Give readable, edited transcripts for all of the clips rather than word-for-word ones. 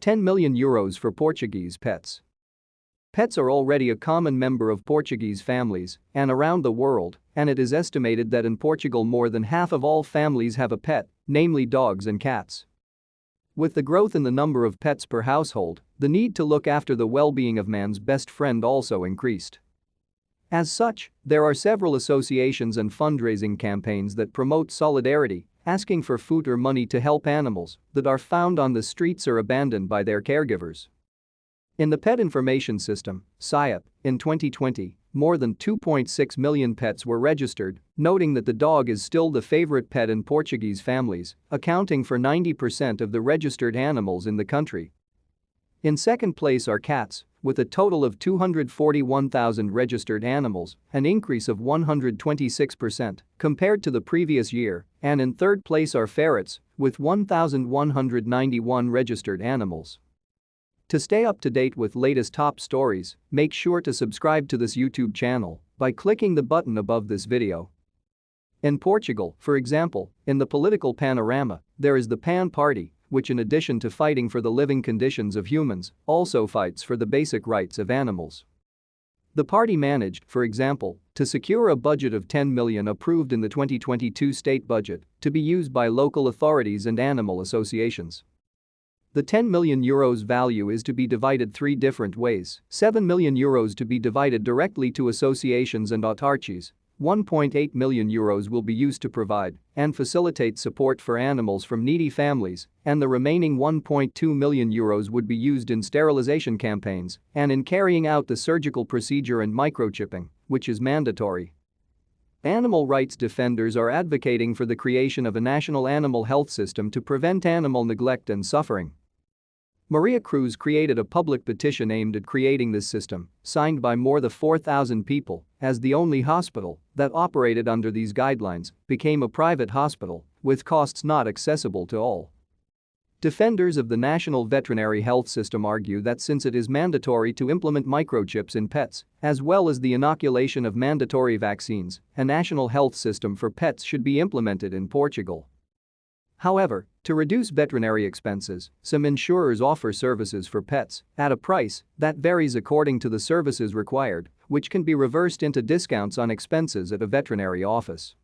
€10 million for Portuguese pets. Pets are already a common member of Portuguese families and around the world, and it is estimated that in Portugal more than half of all families have a pet, namely dogs and cats. With the growth in the number of pets per household, the need to look after the well-being of man's best friend also increased. As such, there are several associations and fundraising campaigns that promote solidarity, asking for food or money to help animals that are found on the streets or abandoned by their caregivers. In the Pet Information System, SIAP, in 2020, more than 2.6 million pets were registered, noting that the dog is still the favorite pet in Portuguese families, accounting for 90% of the registered animals in the country. In second place are cats, with a total of 241,000 registered animals, an increase of 126% compared to the previous year, and in third place are ferrets, with 1,191 registered animals. To stay up to date with latest top stories, make sure to subscribe to this YouTube channel by clicking the button above this video. In Portugal, for example, in the political panorama, there is the PAN party, which in addition to fighting for the living conditions of humans, also fights for the basic rights of animals. The party managed, for example, to secure a budget of 10 million approved in the 2022 state budget to be used by local authorities and animal associations. The €10 million value is to be divided three different ways: €7 million to be divided directly to associations and autarchies, €1.8 million will be used to provide and facilitate support for animals from needy families, and the remaining €1.2 million would be used in sterilization campaigns and in carrying out the surgical procedure and microchipping, which is mandatory. Animal rights defenders are advocating for the creation of a national animal health system to prevent animal neglect and suffering. Maria Cruz created a public petition aimed at creating this system, signed by more than 4,000 people, as the only hospital that operated under these guidelines became a private hospital with costs not accessible to all. Defenders of the National Veterinary Health System argue that since it is mandatory to implement microchips in pets, as well as the inoculation of mandatory vaccines, a national health system for pets should be implemented in Portugal. However, to reduce veterinary expenses, some insurers offer services for pets at a price that varies according to the services required, which can be reversed into discounts on expenses at a veterinary office.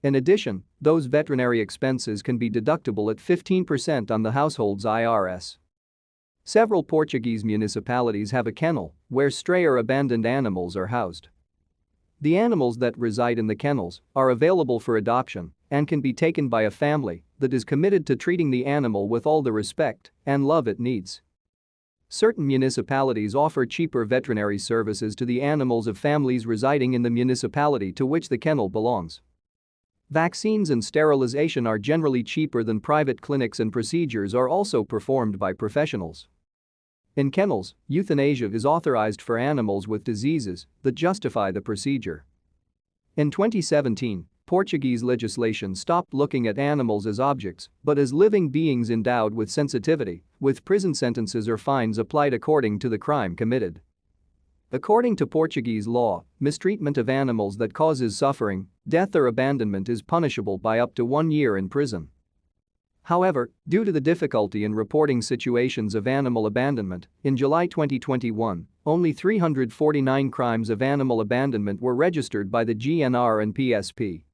In addition, those veterinary expenses can be deductible at 15% on the household's IRS. Several Portuguese municipalities have a kennel where stray or abandoned animals are housed. The animals that reside in the kennels are available for adoption and can be taken by a family that is committed to treating the animal with all the respect and love it needs. Certain municipalities offer cheaper veterinary services to the animals of families residing in the municipality to which the kennel belongs. Vaccines and sterilization are generally cheaper than private clinics, and procedures are also performed by professionals. In kennels, euthanasia is authorized for animals with diseases that justify the procedure. In 2017, Portuguese legislation stopped looking at animals as objects but as living beings endowed with sensitivity, with prison sentences or fines applied according to the crime committed. According to Portuguese law, mistreatment of animals that causes suffering, death or abandonment is punishable by up to 1 year in prison. However, due to the difficulty in reporting situations of animal abandonment, in July 2021, only 349 crimes of animal abandonment were registered by the GNR and PSP.